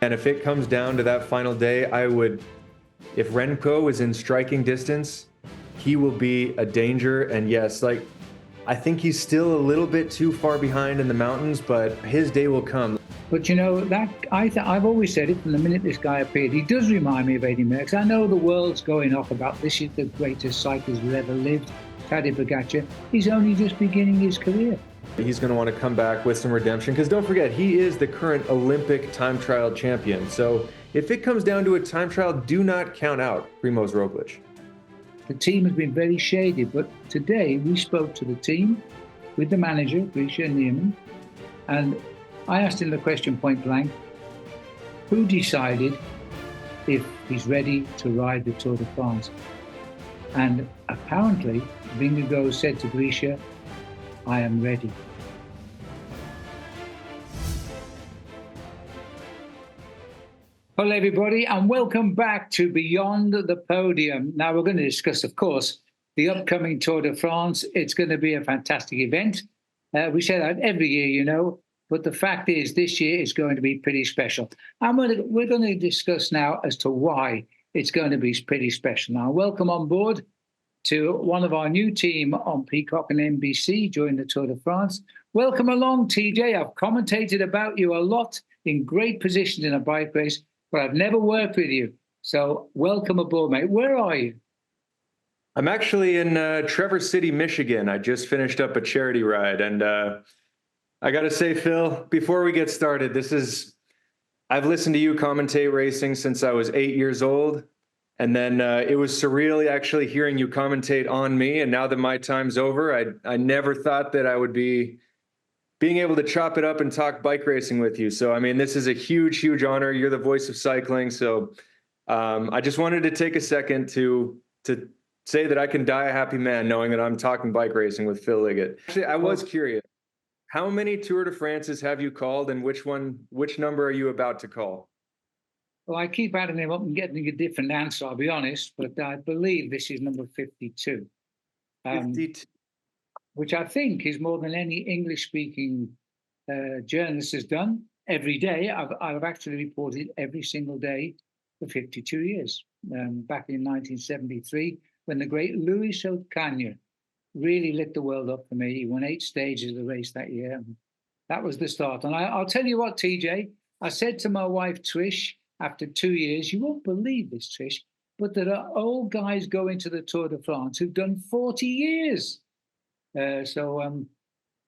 And if it comes down to that final day, if Remco is in striking distance, he will be a danger. And yes, I think he's still a little bit too far behind in the mountains, but his day will come. But I've always said it from the minute this guy appeared. He does remind me of Eddie Merckx. I know the world's going off about this is the greatest cyclist who ever lived, Tadej Pogacar. He's only just beginning his career. He's going to want to come back with some redemption, because don't forget, he is the current Olympic time trial champion. So if it comes down to a time trial, do not count out Primoz Roglic. The team has been very shady, but today we spoke to the team with the manager, Grisha Neiman, and I asked him the question point blank, who decided if he's ready to ride the Tour de France? And apparently, Vingegaard said to Grisha, I am ready. Hello, everybody, and welcome back to Beyond the Podium. Now, we're going to discuss, of course, the upcoming Tour de France. It's going to be a fantastic event. We say that every year, you know, but the fact is this year is going to be pretty special. And we're going to discuss now as to why it's going to be pretty special. Now, welcome on board to one of our new team on Peacock and NBC during the Tour de France. Welcome along, Tejay. I've commentated about you a lot in great positions in a bike race, but I've never worked with you. So welcome aboard, mate. Where are you? I'm actually in Traverse City, Michigan. I just finished up a charity ride. And I got to say, Phil, before we get started, I've listened to you commentate racing since I was 8 years old. And then it was surreal actually hearing you commentate on me. And now that my time's over, I never thought that I would be being able to chop it up and talk bike racing with you. So, I mean, this is a huge, huge honor. You're the voice of cycling. So I just wanted to take a second to say that I can die a happy man knowing that I'm talking bike racing with Phil Liggett. Actually, I was curious. How many Tour de France's have you called, and which number are you about to call? Well, I keep adding them up and getting a different answer, I'll be honest, but I believe this is number 52. 52. Which I think is more than any English-speaking journalist has done every day. I've actually reported every single day for 52 years. Back in 1973, when the great Luis Ocaña really lit the world up for me. He won 8 stages of the race that year. And that was the start. And I'll tell you what, Tejay, I said to my wife, Trish, after 2 years, you won't believe this, Trish, but there are old guys going to the Tour de France who've done 40 years. So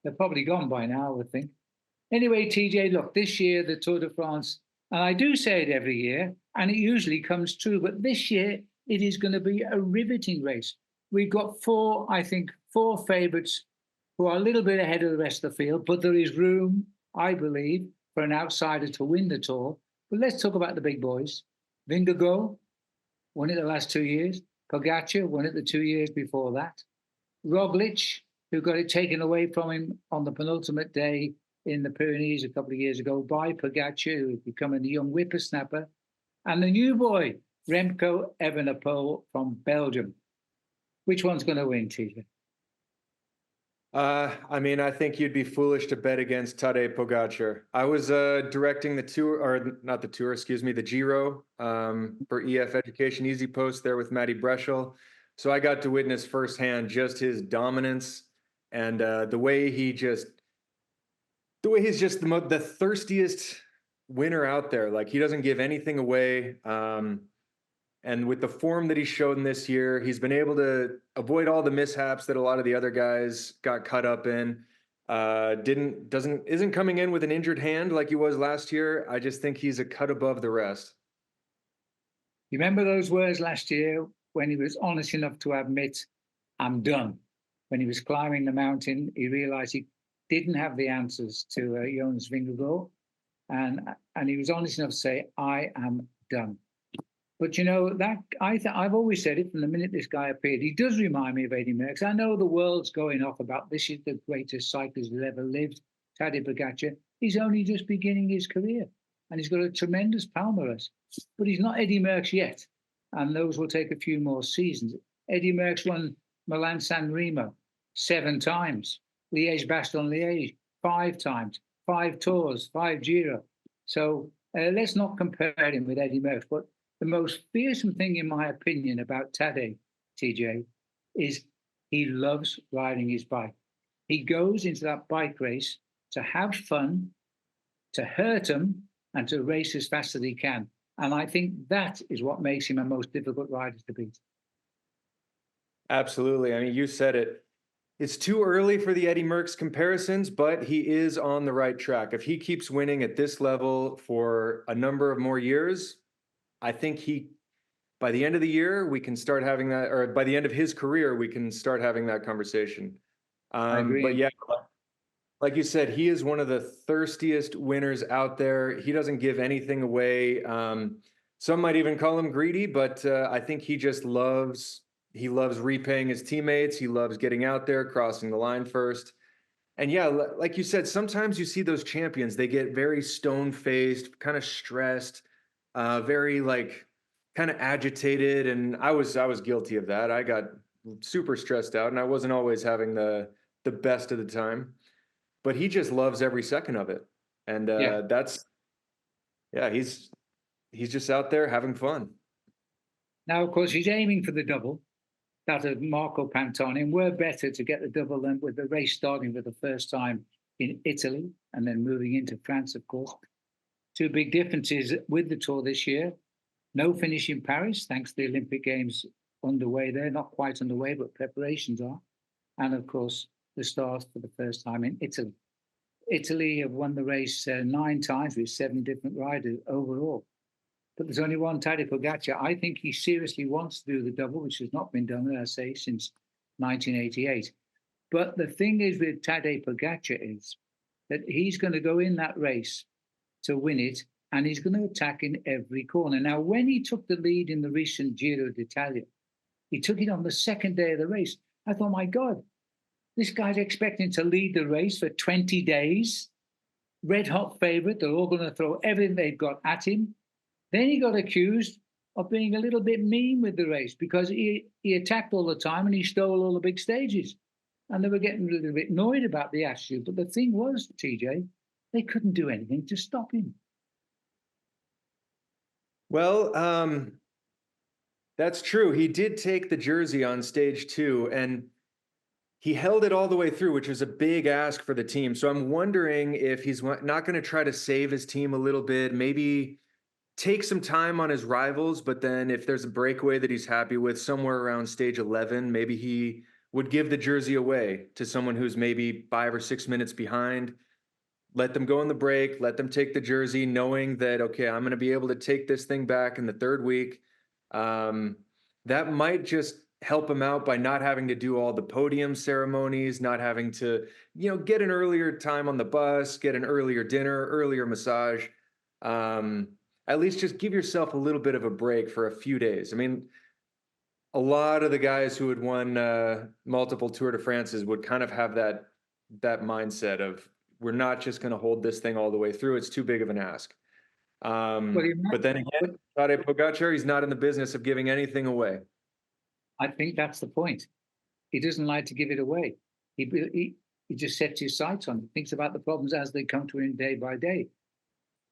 they're probably gone by now, I would think. Anyway, Tejay, look, this year, the Tour de France, and I do say it every year, and it usually comes true, but this year, it is going to be a riveting race. We've got four favourites who are a little bit ahead of the rest of the field, but there is room, I believe, for an outsider to win the Tour. But let's talk about the big boys. Vingegaard won it the last 2 years. Pogacar won it the 2 years before that. Roglic, who got it taken away from him on the penultimate day in the Pyrenees a couple of years ago by Pogacar, who had become a young whippersnapper. And the new boy, Remco Evenepoel from Belgium. Which one's going to win, Tejay? I mean, I think you'd be foolish to bet against Tadej Pogacar. I was directing the tour, or not the tour, excuse me, the Giro for EF Education Easy Post there with Matty Breschel. So I got to witness firsthand just his dominance and the way he's just the thirstiest winner out there. Like, he doesn't give anything away. And with the form that he's shown this year, he's been able to avoid all the mishaps that a lot of the other guys got caught up in. Isn't coming in with an injured hand like he was last year. I just think he's a cut above the rest. You remember those words last year when he was honest enough to admit, I'm done. When he was climbing the mountain, he realized he didn't have the answers to Jonas Vingegaard. And he was honest enough to say, I am done. But, you know, that I've always said it from the minute this guy appeared. He does remind me of Eddie Merckx. I know the world's going off about this is the greatest cyclist who ever lived, Tadej Pogacar. He's only just beginning his career, and he's got a tremendous palmarès. But he's not Eddie Merckx yet, and those will take a few more seasons. Eddie Merckx won Milan-San Remo 7 times, Liège-Bastogne-Liège 5 times, 5 Tours, 5 Giro. So Let's not compare him with Eddie Merckx, but the most fearsome thing, in my opinion, about Tadej, TJ, is he loves riding his bike. He goes into that bike race to have fun, to hurt him, and to race as fast as he can. And I think that is what makes him a most difficult rider to beat. Absolutely. I mean, you said it. It's too early for the Eddie Merckx comparisons, but he is on the right track. If he keeps winning at this level for a number of more years, I think by the end of the year, we can start having that, or by the end of his career, we can start having that conversation. I agree. But yeah, like you said, he is one of the thirstiest winners out there. He doesn't give anything away. Some might even call him greedy, but I think he just loves repaying his teammates. He loves getting out there, crossing the line first. And yeah, like you said, sometimes you see those champions, they get very stone-faced, kind of stressed, very kind of agitated. And I was guilty of that. I got super stressed out, and I wasn't always having the best of the time. But he just loves every second of it. And he's just out there having fun. Now, of course, he's aiming for the double, that of Marco Pantani, and we're better to get the double than with the race starting for the first time in Italy and then moving into France, of course. Two big differences with the Tour this year. No finish in Paris, thanks to the Olympic Games underway there. Not quite underway, but preparations are. And, of course, the start for the first time in Italy. Italy have won the race 9 times with 7 different riders overall. But there's only one, Tadej Pogacar. I think he seriously wants to do the double, which has not been done, as I say, since 1988. But the thing is with Tadej Pogacar is that he's going to go in that race to win it, and he's going to attack in every corner. Now, when he took the lead in the recent Giro d'Italia, he took it on the second day of the race. I thought, my God, this guy's expecting to lead the race for 20 days. Red hot favourite. They're all going to throw everything they've got at him. Then he got accused of being a little bit mean with the race because he attacked all the time and he stole all the big stages. And they were getting a little bit annoyed about the attitude. But the thing was, TJ, they couldn't do anything to stop him. Well, that's true. He did take the jersey on stage 2, and he held it all the way through, which was a big ask for the team. So I'm wondering if he's not going to try to save his team a little bit, maybe take some time on his rivals, but then if there's a breakaway that he's happy with somewhere around stage 11, maybe he would give the jersey away to someone who's maybe 5 or 6 minutes behind, let them go on the break, let them take the jersey, knowing that, okay, I'm going to be able to take this thing back in the 3rd week. That might just help him out by not having to do all the podium ceremonies, not having to, get an earlier time on the bus, get an earlier dinner, earlier massage. At least just give yourself a little bit of a break for a few days. I mean, a lot of the guys who had won multiple Tour de France's would kind of have that mindset of, we're not just going to hold this thing all the way through. It's too big of an ask. But then again, Tadej Pogacar, he's not in the business of giving anything away. I think that's the point. He doesn't like to give it away. He just sets his sights on it, thinks about the problems as they come to him day by day.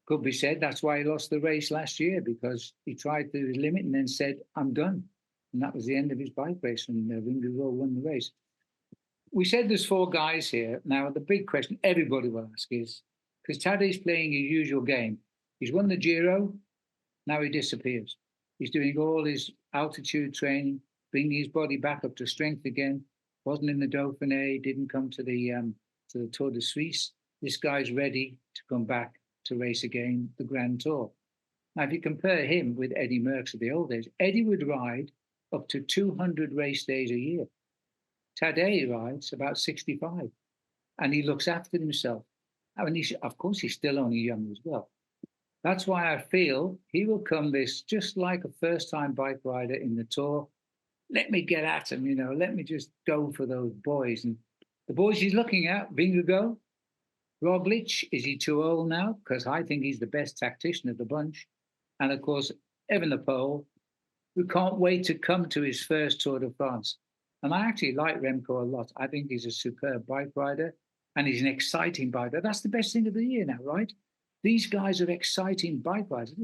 Could be said that's why he lost the race last year, because he tried to his limit and then said, I'm done. And that was the end of his bike race, and Vingegaard won the race. We said there's 4 guys here. Now, the big question everybody will ask is, because Tadej's playing his usual game. He's won the Giro, now he disappears. He's doing all his altitude training, bringing his body back up to strength again. Wasn't in the Dauphiné, didn't come to the Tour de Suisse. This guy's ready to come back to race again, the Grand Tour. Now, if you compare him with Eddie Merckx of the old days, Eddie would ride up to 200 race days a year. Tadej rides about 65, and he looks after himself. I mean, of course, he's still only young as well. That's why I feel he will come this just like a first-time bike rider in the Tour. Let me get at him, let me just go for those boys. And the boys he's looking at, Vingegaard, Roglic, is he too old now? Because I think he's the best tactician of the bunch. And of course, Evenepoel, who can't wait to come to his first Tour de France. And I actually like Remco a lot. I think he's a superb bike rider, and he's an exciting biker. That's the best thing of the year now, right? These guys are exciting bike riders.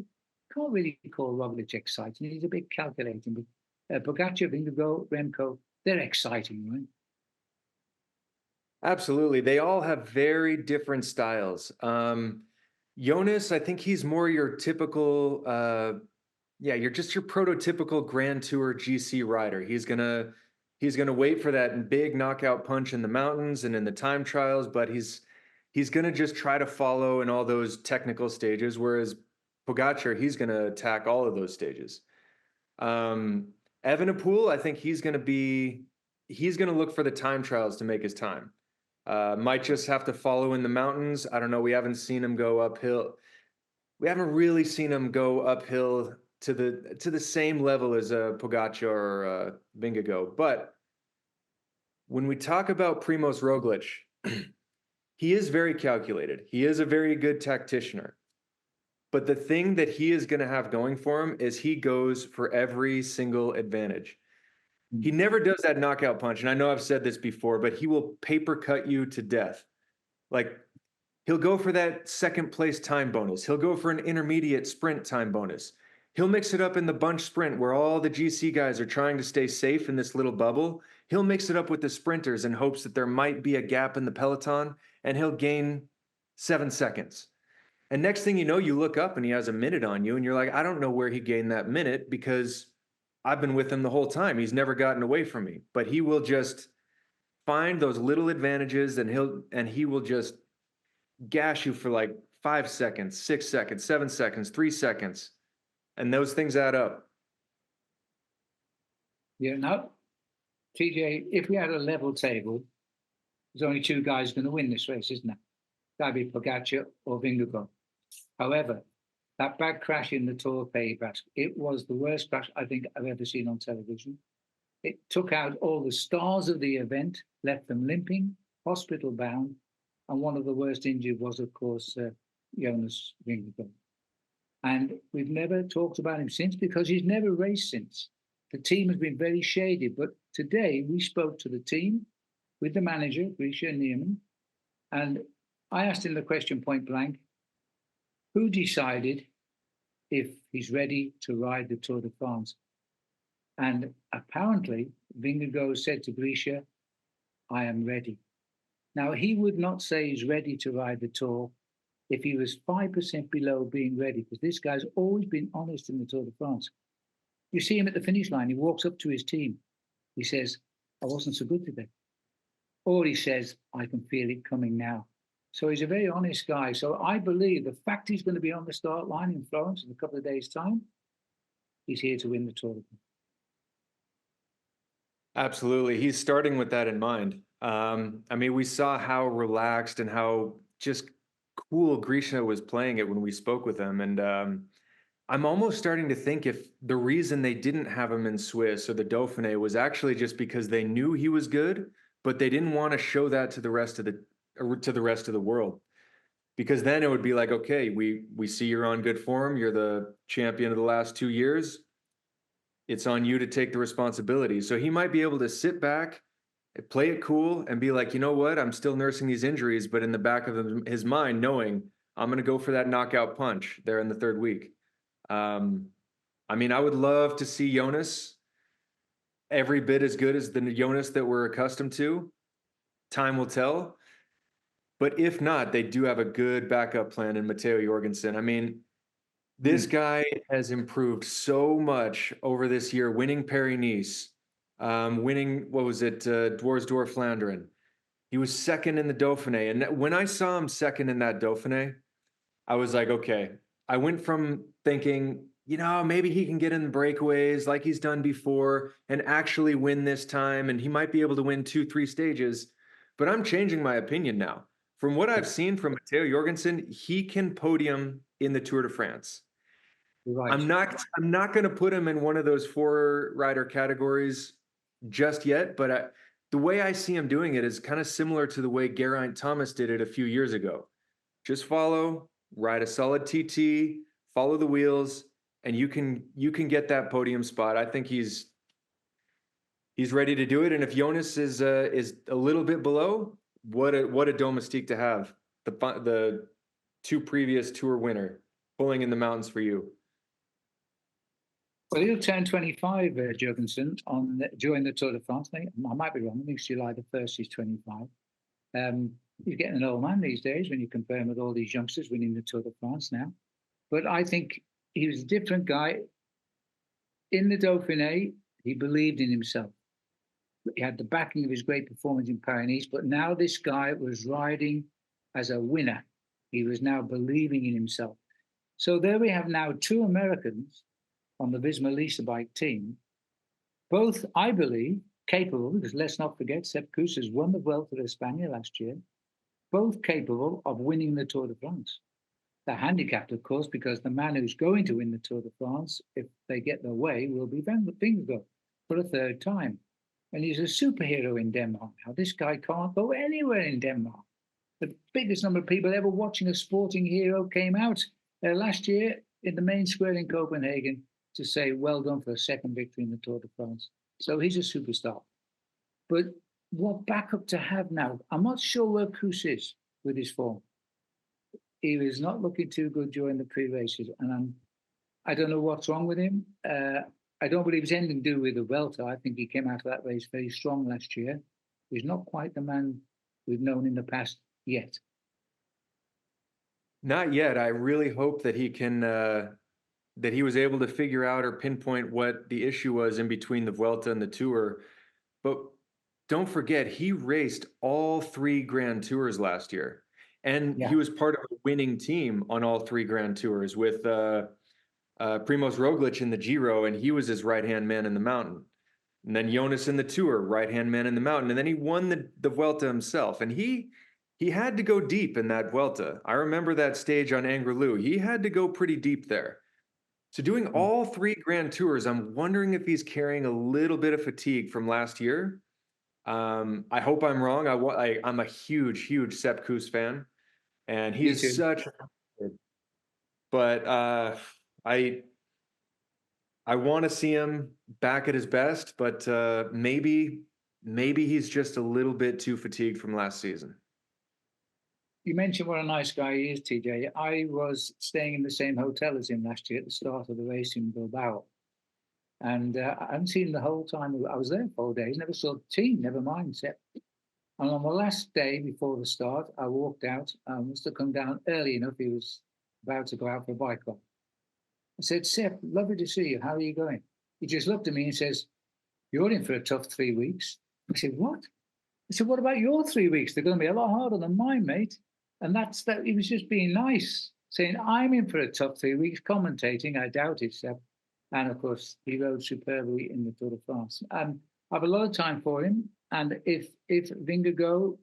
Can't really call Roglic exciting. He's a bit calculating. But Pogacar, Vingegaard, Remco, they're exciting, right? Absolutely. They all have very different styles. Jonas, I think he's more your typical, you're just your prototypical Grand Tour GC rider. He's gonna wait for that big knockout punch in the mountains and in the time trials, but he's gonna just try to follow in all those technical stages. Whereas Pogacar, he's gonna attack all of those stages. Evenepoel, I think he's gonna look for the time trials to make his time. Might just have to follow in the mountains. I don't know. We haven't seen him go uphill. We haven't really seen him go uphill to the same level as Pogacar or Vingegaard. But when we talk about Primoz Roglic, he is very calculated. He is a very good tacticianer. But the thing that he is going to have going for him is he goes for every single advantage. He never does that knockout punch. And I know I've said this before, but he will paper cut you to death. Like, he'll go for that second place time bonus. He'll go for an intermediate sprint time bonus. He'll mix it up in the bunch sprint where all the GC guys are trying to stay safe in this little bubble. He'll mix it up with the sprinters in hopes that there might be a gap in the peloton, and he'll gain 7 seconds. And next thing you know, you look up and he has a minute on you, and you're like, I don't know where he gained that minute because I've been with him the whole time. He's never gotten away from me, but he will just find those little advantages, and he will just gash you for like 5 seconds, 6 seconds, 7 seconds, 3 seconds. And those things add up. Yeah, no, TJ, if we had a level table, there's only 2 guys going to win this race, isn't there? That'd be Pogacar or Vingegaard. However, that bad crash in the Tour of Pays, it was the worst crash I think I've ever seen on television. It took out all the stars of the event, left them limping, hospital bound, and one of the worst injured was, of course, Jonas Vingegaard. And we've never talked about him since because he's never raced since. The team has been very shady, but today we spoke to the team with the manager, Grisha Neiman, and I asked him the question point blank, who decided if he's ready to ride the Tour de France? And apparently, Vingegaard said to Grisha, I am ready. Now, he would not say he's ready to ride the Tour if he was 5% below being ready, because this guy's always been honest in the Tour de France. You see him at the finish line, he walks up to his team. He says, I wasn't so good today. Or he says, I can feel it coming now. So he's a very honest guy. So I believe the fact he's going to be on the start line in Florence in a couple of days' time, he's here to win the Tour. Absolutely. He's starting with that in mind. I mean, we saw how relaxed and how just cool Grisha was playing it when we spoke with him. And I'm almost starting to think if the reason they didn't have him in Swiss or the Dauphiné was actually just because they knew he was good, but they didn't want to show that to the rest of the world, because then it would be like, okay, we see you're on good form. You're the champion of the last 2 years. It's on you to take the responsibility. So he might be able to sit back, play it cool, and be like, you know what? I'm still nursing these injuries, but in the back of his mind, knowing I'm going to go for that knockout punch there in the 3rd week. I mean, I would love to see Jonas every bit as good as the Jonas that we're accustomed to. Time will tell. But if not, they do have a good backup plan in Matteo Jorgensen. I mean, this guy has improved so much over this year, winning Paris-Nice, winning, what was it, Dwars-Door-Flandern. He was 2nd in the Dauphiné. And when I saw him 2nd in that Dauphiné, I was like, okay. I went from thinking, you know, maybe he can get in the breakaways like he's done before and actually win this time, and he might be able to win 2-3 stages. But I'm changing my opinion now. From what I've seen from Matteo Jorgensen, he can podium in the Tour de France. Right. I'm not going to put him in one of those 4-rider categories just yet, but the way I see him doing it is kind of similar to the way Geraint Thomas did it a few years ago. Just follow, ride a solid TT, follow the wheels, and you can get that podium spot. I think he's ready to do it. And if Jonas is a little bit below, what a domestique to have. The two previous Tour winner pulling in the mountains for you? Well, he'll turn 25, Jurgensen, during the Tour de France. I might be wrong. I think it's July the 1st, he's 25. He's getting an old man these days when you compare him with all these youngsters winning the Tour de France now. But I think he was a different guy. In the Dauphiné, he believed in himself. He had the backing of his great performance in Paris, but now this guy was riding as a winner. He was now believing in himself. So there we have now two Americans on the Visma Lease bike team, both, I believe, capable, because let's not forget, Sepp Kuss has won the Vuelta to España last year, both capable of winning the Tour de France. They're handicapped, of course, because the man who's going to win the Tour de France, if they get their way, will be Vingegaard for a third time. And he's a superhero in Denmark now. This guy can't go anywhere in Denmark. The biggest number of people ever watching a sporting hero came out last year in the main square in Copenhagen to say, well done for a second victory in the Tour de France. So he's a superstar. But what backup to have now? I'm not sure where Kuss is with his form. He was not looking too good during the pre-races. And I don't know what's wrong with him. I don't believe it's anything to do with the Vuelta. I think he came out of that race very strong last year. He's not quite the man we've known in the past yet. Not yet. I really hope that he can, that he was able to figure out or pinpoint what the issue was in between the Vuelta and the Tour. But don't forget, he raced all three Grand Tours last year. And he was part of a winning team on all three Grand Tours with Primoz Roglic in the Giro, and he was his right-hand man in the mountain. And then Jonas in the Tour, right-hand man in the mountain. And then he won the Vuelta himself. And he had to go deep in that Vuelta. I remember that stage on Angliru. He had to go pretty deep there. So doing all three Grand Tours, I'm wondering if he's carrying a little bit of fatigue from last year. I hope I'm wrong. I'm a huge, huge Sepp Kuss fan, and he is such a good. But I want to see him back at his best, but maybe he's just a little bit too fatigued from last season. You mentioned what a nice guy he is, TJ. I was staying in the same hotel as him last year at the start of the race in Bilbao. And I hadn't seen him the whole time. I was there 4 days, never saw the team, never mind Sepp. And on the last day before the start, I walked out. I must have come down early enough. He was about to go out for a bike ride. I said, Sepp, lovely to see you. How are you going? He just looked at me and says, you're in for a tough 3 weeks. I said, what? I said, what about your 3 weeks? They're going to be a lot harder than mine, mate. And that's that. He was just being nice, saying, I'm in for a tough 3 weeks, commentating. I doubt it, Sepp. And of course, he rode superbly in the Tour de France. I have a lot of time for him. And if Vingegaard,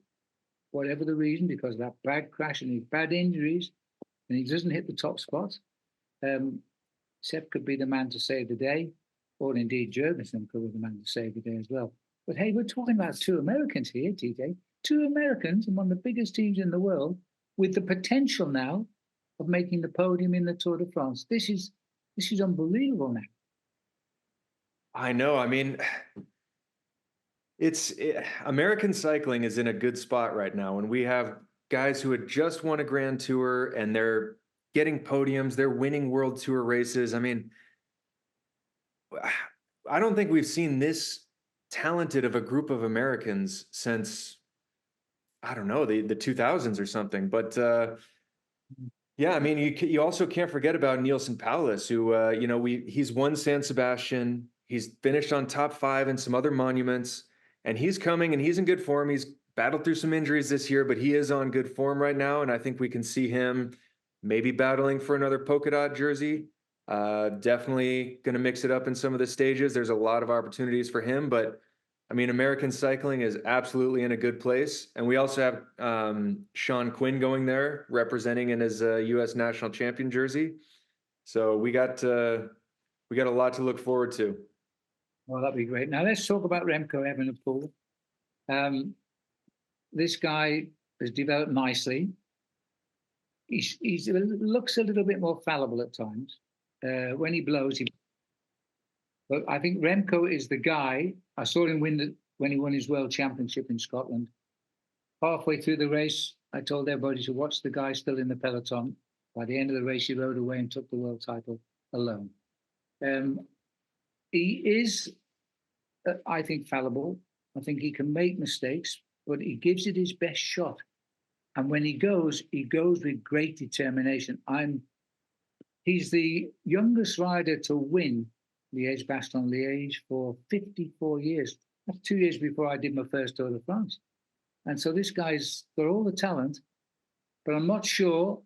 whatever the reason, because of that bad crash and his bad injuries, and he doesn't hit the top spot, Sepp could be the man to save the day, or indeed Jurgensen could be the man to save the day as well. But hey, we're talking about two Americans here, TJ. Two Americans and one of the biggest teams in the world with the potential now of making the podium in the Tour de France. This is unbelievable now. I know. I mean, American cycling is in a good spot right now, and we have guys who had just won a Grand Tour and they're getting podiums, they're winning World Tour races. I mean, I don't think we've seen this talented of a group of Americans since, I don't know, the 2000s or something. But yeah, I mean, you also can't forget about Nielsen Paulus, who he's won San Sebastian, he's finished on top 5 in some other monuments, and he's coming and he's in good form. He's battled through some injuries this year, but he is on good form right now, and I think we can see him maybe battling for another polka dot jersey. Definitely going to mix it up in some of the stages. There's a lot of opportunities for him, but I mean, American cycling is absolutely in a good place. And we also have Sean Quinn going there, representing in his U.S. national champion jersey. So we got a lot to look forward to. Well, that'd be great. Now let's talk about Remco Evenepoel. This guy has developed nicely. He looks a little bit more fallible at times. When he blows, but I think Remco is the guy. I saw him win when he won his world championship in Scotland. Halfway through the race, I told everybody to watch the guy still in the peloton. By the end of the race, he rode away and took the world title alone. He is, I think, fallible. I think he can make mistakes, but he gives it his best shot. And when he goes with great determination. He's the youngest rider to win Liège-Bastogne-Liège for 54 years. That's 2 years before I did my first Tour de France. And so this guy's got all the talent, but I'm not sure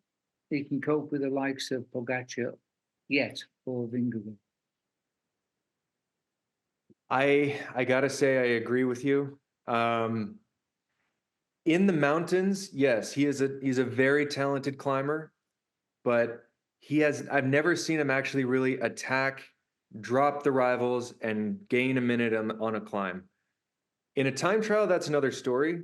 he can cope with the likes of Pogacar yet, or Vingegaard. I gotta say I agree with you. In the mountains, yes, he's a very talented climber, but I've never seen him actually really attack, drop the rivals, and gain a minute on a climb. In a time trial, that's another story.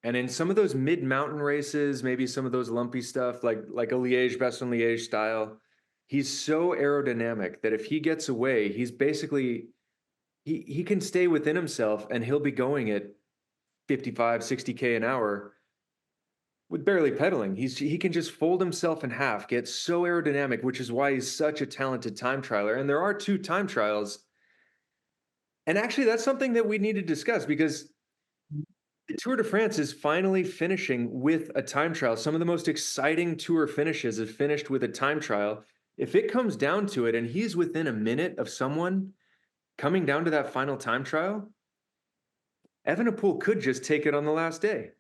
And in some of those mid-mountain races, maybe some of those lumpy stuff, like a Liège-Bastogne-Liège style, he's so aerodynamic that if he gets away, he's basically, he can stay within himself and he'll be going at 55, 60K an hour with barely pedaling. He can just fold himself in half, get so aerodynamic, which is why he's such a talented time trialer. And there are 2 time trials. And actually, that's something that we need to discuss because the Tour de France is finally finishing with a time trial. Some of the most exciting Tour finishes have finished with a time trial. If it comes down to it and he's within a minute of someone coming down to that final time trial, Evenepoel could just take it on the last day.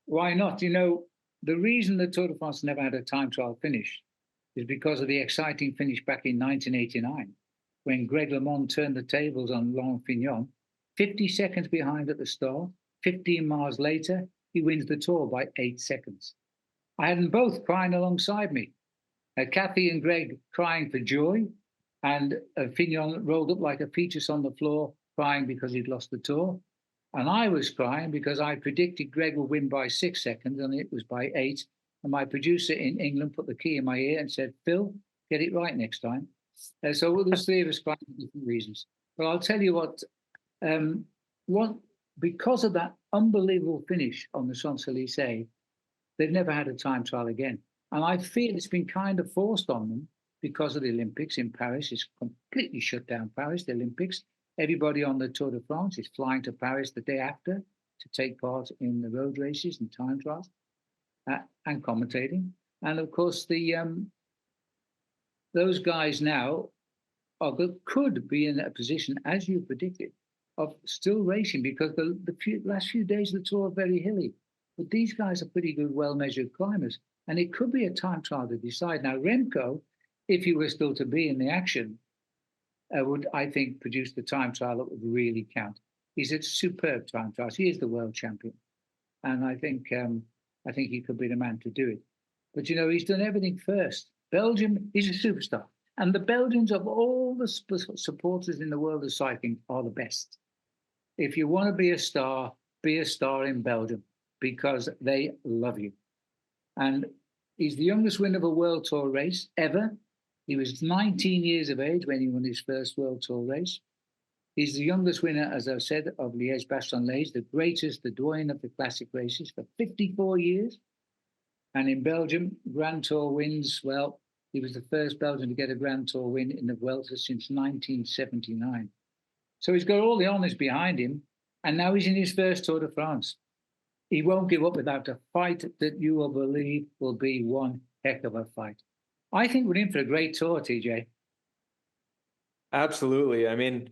Why not? You know, the reason the Tour de France never had a time trial finish is because of the exciting finish back in 1989, when Greg LeMond turned the tables on Laurent Fignon, 50 seconds behind at the start. 15 miles later, he wins the Tour by 8 seconds. I had them both crying alongside me. Kathy and Greg crying for joy, and Fignon rolled up like a fetus on the floor, crying because he'd lost the Tour. And I was crying because I predicted Greg would win by 6 seconds, and it was by 8. And my producer in England put the key in my ear and said, "Phil, get it right next time." So there's 3 of us crying for different reasons. But I'll tell you what, because of that unbelievable finish on the Champs-Élysées, they've never had a time trial again. And I feel it's been kind of forced on them because of the Olympics in Paris. It's completely shut down Paris, the Olympics. Everybody on the Tour de France is flying to Paris the day after to take part in the road races and time trials and commentating. And of course, those guys now could be in a position, as you predicted, of still racing because the last few days of the Tour are very hilly. But these guys are pretty good, well-measured climbers. And it could be a time trial to decide. Now, Remco, if he were still to be in the action, would, I think, produce the time trial that would really count. He's a superb time trial. He is the world champion. And I think he could be the man to do it. But, you know, he's done everything first. Belgium, he's a superstar. And the Belgians, of all the supporters in the world of cycling, are the best. If you want to be a star in Belgium, because they love you. And he's the youngest winner of a World Tour race ever. He was 19 years of age when he won his first World Tour race. He's the youngest winner, as I've said, of Liège-Bastogne-Liège, the greatest, the doyen of the classic races for 54 years. And in Belgium, Grand Tour wins, well, he was the first Belgian to get a Grand Tour win in the Vuelta since 1979. So he's got all the honours behind him, and now he's in his first Tour de France. He won't give up without a fight that you will believe will be one heck of a fight. I think we're in for a great tour, TJ. Absolutely. I mean,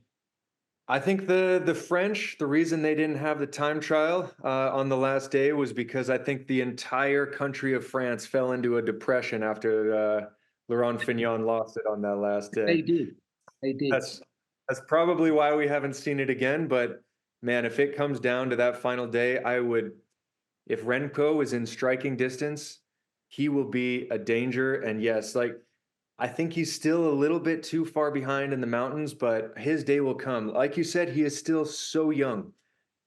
I think the French, the reason they didn't have the time trial on the last day was because I think the entire country of France fell into a depression after Laurent Fignon lost it on that last day. They did. That's probably why we haven't seen it again. But man, if it comes down to that final day, if Remco is in striking distance, he will be a danger. And yes, I think he's still a little bit too far behind in the mountains, but his day will come. Like you said, he is still so young,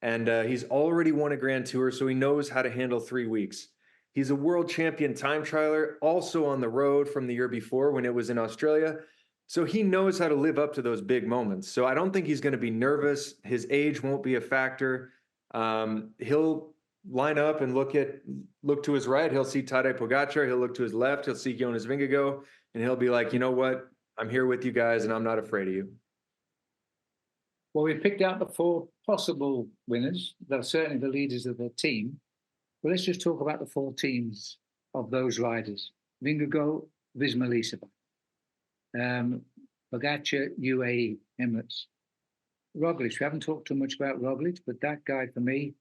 and he's already won a Grand Tour, so he knows how to handle 3 weeks. He's a world champion time trialer, also on the road from the year before when it was in Australia. So he knows how to live up to those big moments. So I don't think he's going to be nervous. His age won't be a factor. He'll line up and look to his right, he'll see Tadej Pogacar. He'll look to his left, he'll see Jonas Vingegaard, and he'll be like, you know what? I'm here with you guys, and I'm not afraid of you. Well, we picked out the 4 possible winners. They're certainly the leaders of their team. But let's just talk about the 4 teams of those riders. Vingegaard, Visma Leasebike. Pogacar, UAE, Emirates. Roglic, we haven't talked too much about Roglic, but that guy for me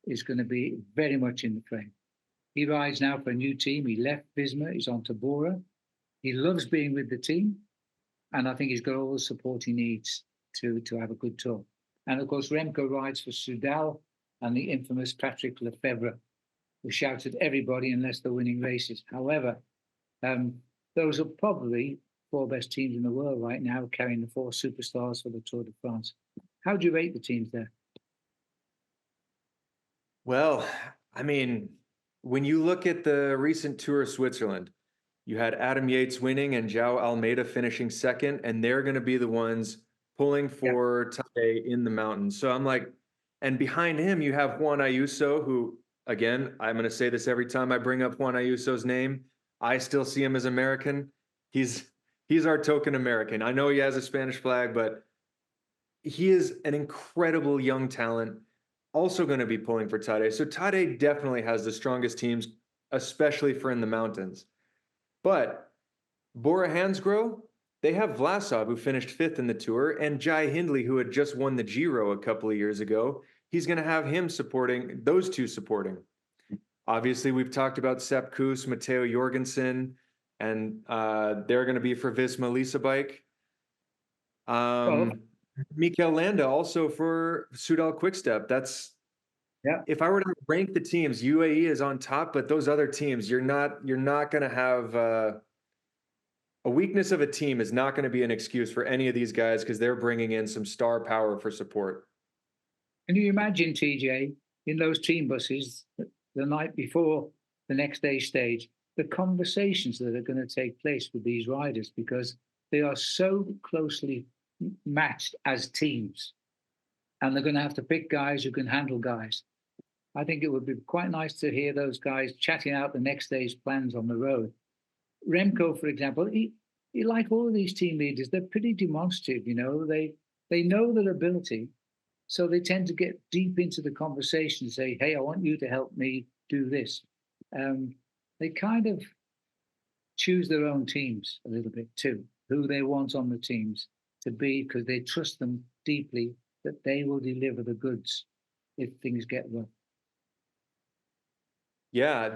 is going to be very much in the frame. He rides now for a new team. He left Visma, he's on to Bora. He loves being with the team, and I think he's got all the support he needs to have a good tour. And of course, Remco rides for Soudal and the infamous Patrick Lefevre, who shouts at everybody unless they're winning races. However, those are probably 4 best teams in the world right now, carrying the 4 superstars for the Tour de France. How do you rate the teams there? Well, I mean, when you look at the recent Tour of Switzerland, you had Adam Yates winning and João Almeida finishing second, and they're going to be the ones pulling for Tadej in the mountains. So I'm like, and behind him, you have Juan Ayuso, who, again, I'm going to say this every time I bring up Juan Ayuso's name. I still see him as American. He's our token American. I know he has a Spanish flag, but he is an incredible young talent, also going to be pulling for Tadej. So Tadej definitely has the strongest teams, especially for in the mountains. But Bora Hansgrohe, they have Vlasov, who finished 5th in the Tour, and Jai Hindley, who had just won the Giro a couple of years ago. He's going to have him supporting, those two supporting. Obviously, we've talked about Sepp Kuss, Matteo Jorgensen, and they're going to be for Visma Leasebike. Mikel Landa also for Soudal Quickstep. That's, if I were to rank the teams, UAE is on top, but those other teams, you're not going to have a weakness of a team is not going to be an excuse for any of these guys because they're bringing in some star power for support. Can you imagine, TJ, in those team buses the night before the next day's stage, the conversations that are going to take place with these riders, because they are so closely matched as teams, and they're going to have to pick guys who can handle guys. I think it would be quite nice to hear those guys chatting out the next day's plans on the road. Remco, for example, he like all of these team leaders, they're pretty demonstrative, you know, they know their ability, so they tend to get deep into the conversation and say, hey, I want you to help me do this. They kind of choose their own teams a little bit too, who they want on the teams to be, because they trust them deeply that they will deliver the goods if things get rough. Yeah,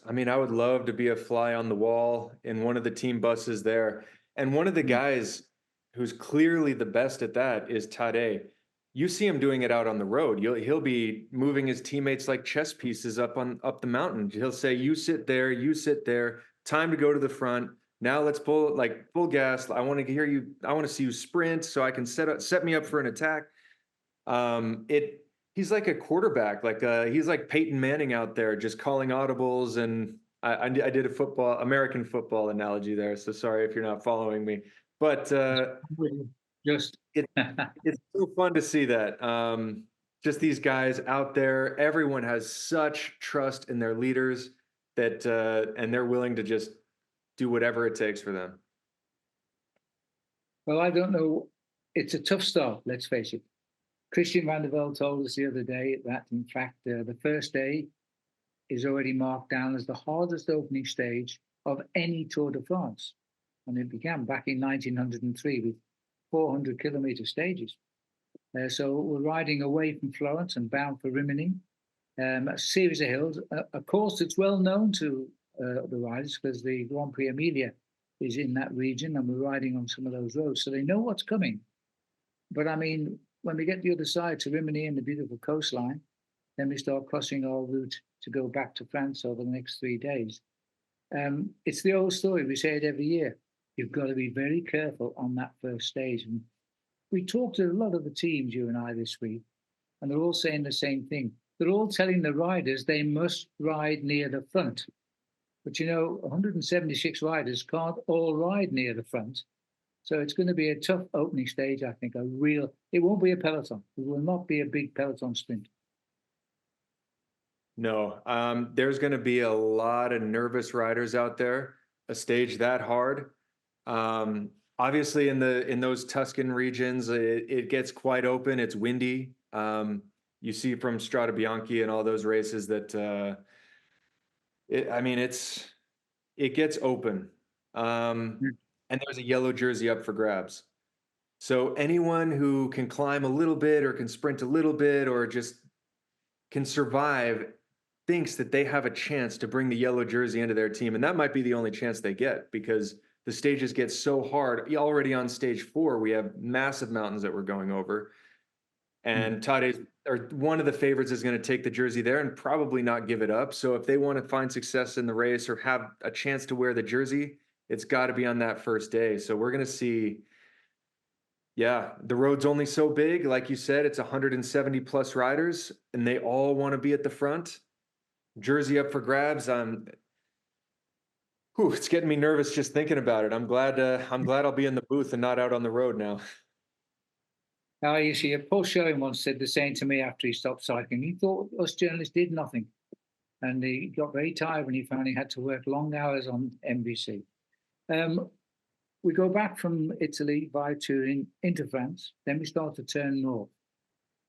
I mean, I would love to be a fly on the wall in one of the team buses there. And one of the guys who's clearly the best at that is Tadej. You see him doing it out on the road. He'll be moving his teammates like chess pieces up the mountain. He'll say, you sit there, time to go to the front. Now let's pull gas. I want to hear you. I want to see you sprint so I can set me up for an attack. He's like a quarterback, he's like Peyton Manning out there, just calling audibles. And I did a American football analogy there, so sorry if you're not following me. But it's so fun to see that. Just these guys out there, everyone has such trust in their leaders that, and they're willing to just do whatever it takes for them. Well, I don't know. It's a tough start, let's face it. Christian van der Velde told us the other day that, in fact, the first day is already marked down as the hardest opening stage of any Tour de France. And it began back in 1903 with 400-kilometer stages. So we're riding away from Florence and bound for Rimini, a series of hills, a course that's well known to the riders because the Grand Prix Emilia is in that region, and we're riding on some of those roads. So they know what's coming. But I mean, when we get the other side to Rimini and the beautiful coastline, then we start crossing our route to go back to France over the next 3 days. It's the old story. We say it every year. You've got to be very careful on that first stage. And we talked to a lot of the teams, you and I, this week, and they're all saying the same thing. They're all telling the riders they must ride near the front. But, you know, 176 riders can't all ride near the front. So it's going to be a tough opening stage, I think. It won't be a peloton. It will not be a big peloton sprint. No. There's going to be a lot of nervous riders out there. A stage that hard. Obviously, in those Tuscan regions, it gets quite open. It's windy. You see from Strade Bianche and all those races that I mean, it gets open. And there's a yellow jersey up for grabs. So anyone who can climb a little bit or can sprint a little bit or just can survive thinks that they have a chance to bring the yellow jersey into their team. And that might be the only chance they get because the stages get so hard. Already on stage 4, we have massive mountains that we're going over. And Tadej, or one of the favorites, is going to take the jersey there and probably not give it up. So if they want to find success in the race or have a chance to wear the jersey, it's got to be on that first day. So we're going to see, yeah, the road's only so big. Like you said, it's 170 plus riders and they all want to be at the front. Jersey up for grabs. It's getting me nervous just thinking about it. I'm glad I'll be in the booth and not out on the road now. Now, you see, Paul Showing once said the same to me after he stopped cycling. He thought us journalists did nothing. And he got very tired when he found he had to work long hours on NBC. We go back from Italy via Turin into France. Then we start to turn north.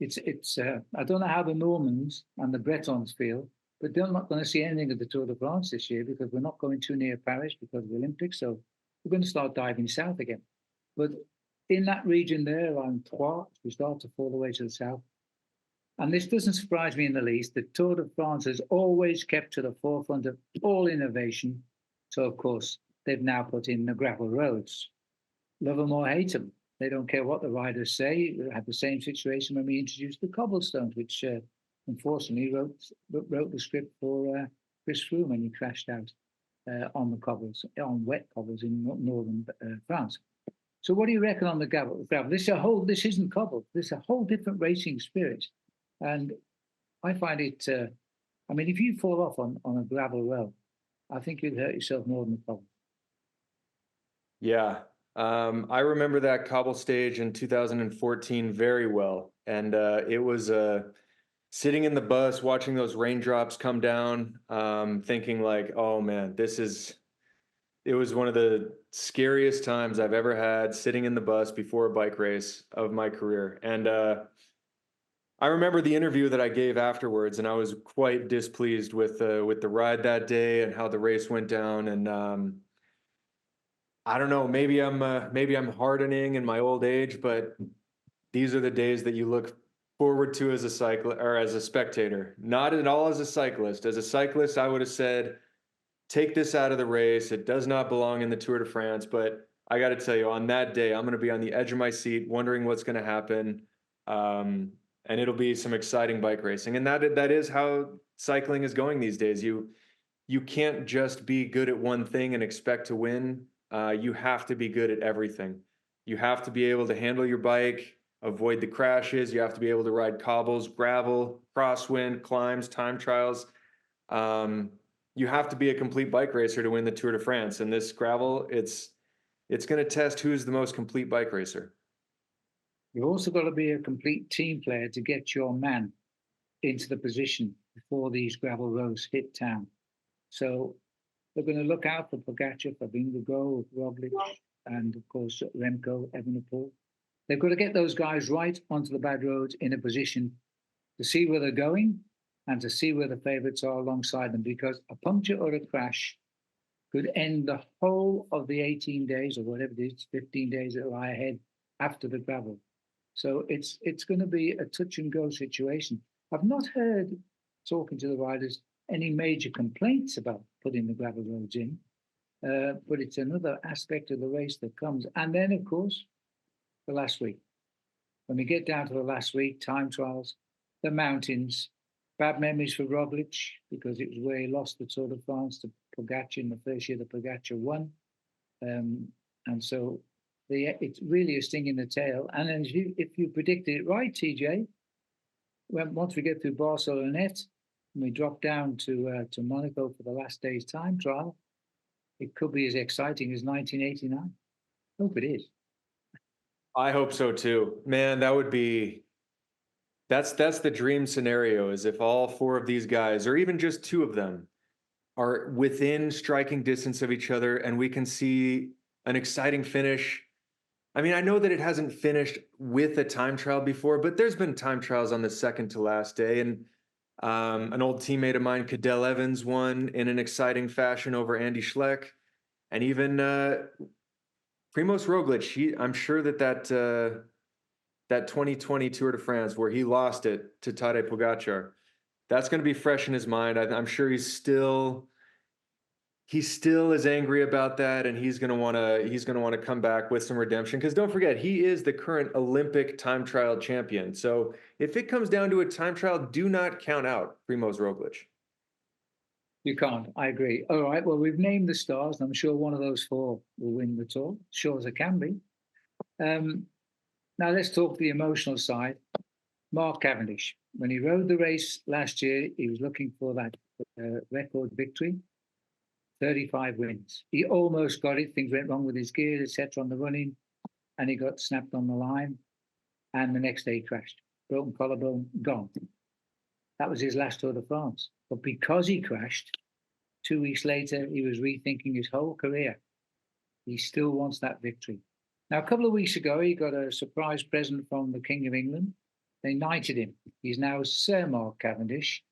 I don't know how the Normans and the Bretons feel, but they're not going to see anything of the Tour de France this year because we're not going too near Paris because of the Olympics. So we're going to start diving south again. But in that region there, around Troyes, we start to fall away to the south. And this doesn't surprise me in the least. The Tour de France has always kept to the forefront of all innovation. So, of course, they've now put in the gravel roads. Love them or hate them. They don't care what the riders say. We had the same situation when we introduced the cobblestones, which unfortunately wrote the script for Chris Froome when he crashed out on the cobbles, on wet cobbles in northern France. So what do you reckon on the gravel? This isn't cobble. This is a whole different racing spirit. And I find it, I mean, if you fall off on a gravel road, I think you'd hurt yourself more than the cobble. Yeah. I remember that cobble stage in 2014 very well. And it was sitting in the bus, watching those raindrops come down, thinking like, oh man, it was one of the scariest times I've ever had sitting in the bus before a bike race of my career. And I remember the interview that I gave afterwards, and I was quite displeased with the ride that day and how the race went down. And I don't know, maybe I'm hardening in my old age, but these are the days that you look forward to as a cyclist or as a spectator, not at all as a cyclist. As a cyclist, I would have said, take this out of the race. It does not belong in the Tour de France. But I got to tell you, on that day, I'm going to be on the edge of my seat, wondering what's going to happen. And it'll be some exciting bike racing. And that is how cycling is going these days. You can't just be good at one thing and expect to win. You have to be good at everything. You have to be able to handle your bike, avoid the crashes. You have to be able to ride cobbles, gravel, crosswind, climbs, time trials. You have to be a complete bike racer to win the Tour de France. And this gravel, it's going to test who's the most complete bike racer. You've also got to be a complete team player to get your man into the position before these gravel roads hit town. So they're going to look out for Pogacar, for Vingegaard, Roglic, and of course Remco, Evenepoel. They've got to get those guys right onto the bad roads in a position to see where they're going and to see where the favourites are alongside them, because a puncture or a crash could end the whole of the 18 days or whatever it is, 15 days that lie ahead after the gravel. So it's going to be a touch and go situation. I've not heard, talking to the riders, any major complaints about putting the gravel roads in, but it's another aspect of the race that comes. And then, of course, the last week. When we get down to the last week, time trials, the mountains, bad memories for Roglic because it was where he lost the Tour de France to Pogacar in the first year that Pogacar won. And so it's really a sting in the tail. And then if you predicted it right, TJ, once we get through Barcelonette and we drop down to Monaco for the last day's time trial, it could be as exciting as 1989. Hope it is. I hope so too, man. That would be That's the dream scenario, is if all four of these guys, or even just two of them, are within striking distance of each other, and we can see an exciting finish. I mean, I know that it hasn't finished with a time trial before, but there's been time trials on the second to last day, and an old teammate of mine, Cadel Evans, won in an exciting fashion over Andy Schleck, and even Primoz Roglic. I'm sure that 2020 Tour de France where he lost it to Tadej Pogacar, that's going to be fresh in his mind. I'm sure he's still is angry about that, and he's going to want to come back with some redemption, because don't forget, he is the current Olympic time trial champion. So if it comes down to a time trial, do not count out Primoz Roglic. You can't. I agree. All right. Well, we've named the stars, and I'm sure one of those four will win the tour. Sure as it can be. Now let's talk the emotional side. Mark Cavendish, when he rode the race last year, he was looking for that record victory. 35 wins. He almost got it. Things went wrong with his gear, etc. on the running, and he got snapped on the line. And the next day he crashed. Broken collarbone, gone. That was his last Tour de France. But because he crashed, 2 weeks later, he was rethinking his whole career. He still wants that victory. Now, a couple of weeks ago, he got a surprise present from the King of England. They knighted him. He's now Sir Mark Cavendish,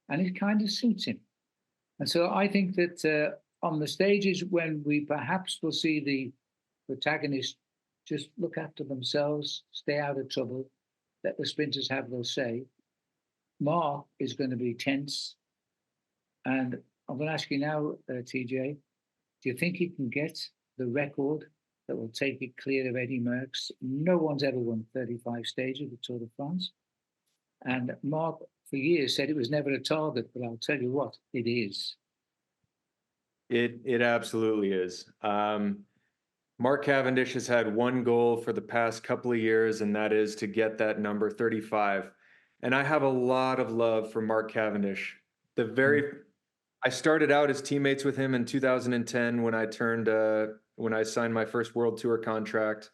and it kind of suits him. And so I think that on the stages when we perhaps will see the protagonists just look after themselves, stay out of trouble, let the sprinters have their say, Mark is going to be tense. And I'm going to ask you now, TJ, do you think he can get the record that will take it clear of Eddie Merckx? No one's ever won 35 stages of the Tour de France. And Mark, for years, said it was never a target, but I'll tell you what, it is. It absolutely is. Mark Cavendish has had one goal for the past couple of years, and that is to get that number 35. And I have a lot of love for Mark Cavendish. I started out as teammates with him in 2010 when I signed my first World Tour contract.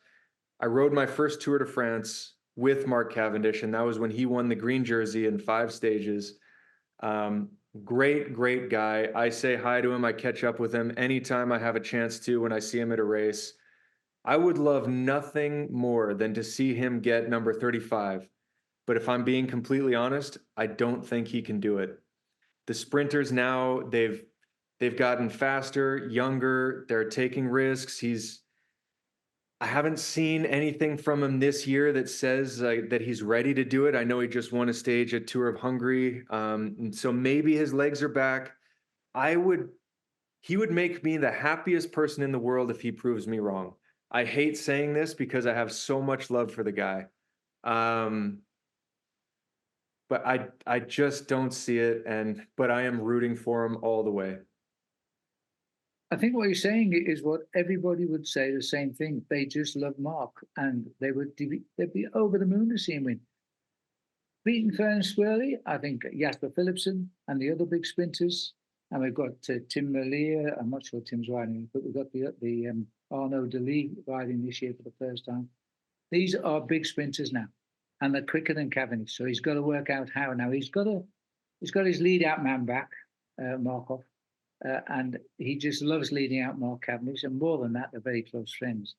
I rode my first Tour de France with Mark Cavendish, and that was when he won the green jersey in 5 stages. Great guy. I say hi to him. I catch up with him anytime I have a chance to when I see him at a race. I would love nothing more than to see him get number 35. But if I'm being completely honest, I don't think he can do it. The sprinters now, they've gotten faster, younger, they're taking risks. I haven't seen anything from him this year that says that he's ready to do it. I know he just won a stage at Tour of Hungary. So maybe his legs are back. He would make me the happiest person in the world if he proves me wrong. I hate saying this because I have so much love for the guy. But I just don't see it, but I am rooting for him all the way. I think what you're saying is what everybody would say, the same thing. They just love Mark, and they'd be over the moon to see him win. Beaten fair and squarely, I think Jasper Philipsen and the other big sprinters, and we've got Tim Merlier. I'm not sure Tim's riding, but we've got the Arnaud Delis riding this year for the first time. These are big sprinters now, and they're quicker than Cavendish. So he's got to work out how. Now he's got his lead out man back, Markov. And he just loves leading out Mark Cavendish, and more than that, they're very close friends.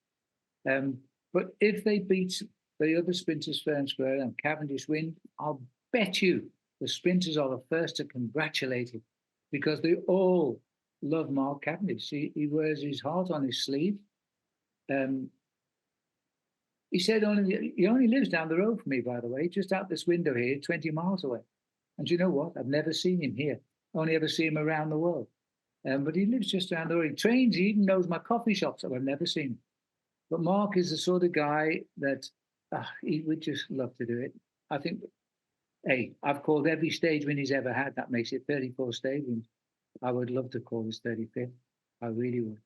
But if they beat the other sprinters fair and square and Cavendish win, I'll bet you the sprinters are the first to congratulate him, because they all love Mark Cavendish. He wears his heart on his sleeve. He said he only lives down the road from me, by the way, just out this window here, 20 miles away. And you know what? I've never seen him here. Only ever see him around the world. But he lives just around the road. He trains, he even knows my coffee shops that I've never seen. But Mark is the sort of guy that he would just love to do it. I think, hey, I've called every stage win he's ever had. That makes it 34 stage wins. I would love to call his 35th. I really would.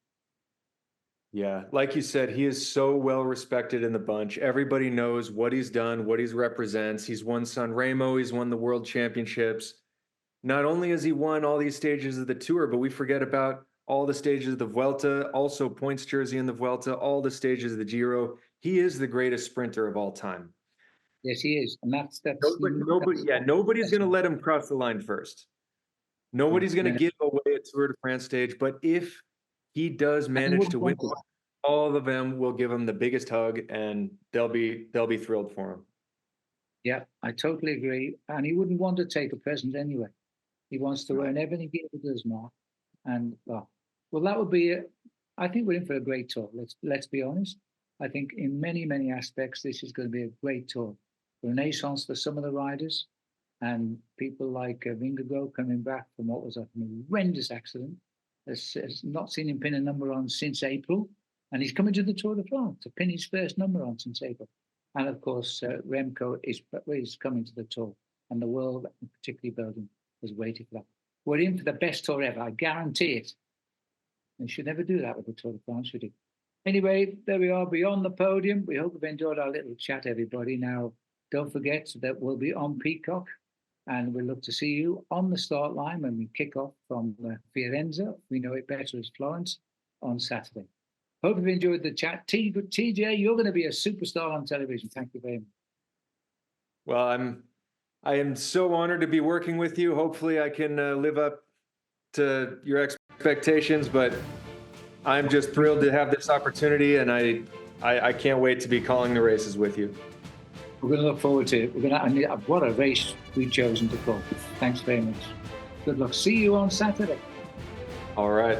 Yeah, like you said, he is so well respected in the bunch. Everybody knows what he's done, what he represents. He's won Sanremo, he's won the World Championships. Not only has he won all these stages of the Tour, but we forget about all the stages of the Vuelta, also points jersey in the Vuelta, all the stages of the Giro. He is the greatest sprinter of all time. Yes, he is, and that's Nobody's going to let him cross the line first. Nobody's going to give away a Tour de France stage. But if he does manage to win, all of them will give him the biggest hug, and they'll be thrilled for him. Yeah, I totally agree. And he wouldn't want to take a present anyway. He wants to earn everything he does, Mark. And well, that would be it. I think we're in for a great tour. Let's be honest. I think in many aspects, this is going to be a great tour. Renaissance for some of the riders, and people like Vingegaard coming back from what was a horrendous accident. Has not seen him pin a number on since April, and he's coming to the Tour de France to pin his first number on since April. And of course, Remco is coming to the Tour, and the world, and particularly Belgium, is waiting for that. We're in for the best tour ever, I guarantee it. And you should never do that with the Tour de France, should you? Anyway, there we are, beyond the podium. We hope you've enjoyed our little chat, everybody. Now, don't forget that we'll be on Peacock, and we'll look to see you on the start line when we kick off from Firenze. We know it better as Florence on Saturday. Hope you've enjoyed the chat. TJ, you're going to be a superstar on television. Thank you very much. Well, I am so honored to be working with you. Hopefully I can live up to your expectations, but I'm just thrilled to have this opportunity, and I can't wait to be calling the races with you. We're going to look forward to it. What a race we've chosen to call. Thanks very much. Good luck. See you on Saturday. All right.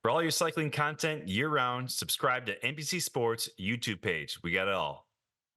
For all your cycling content year-round, subscribe to NBC Sports YouTube page. We got it all.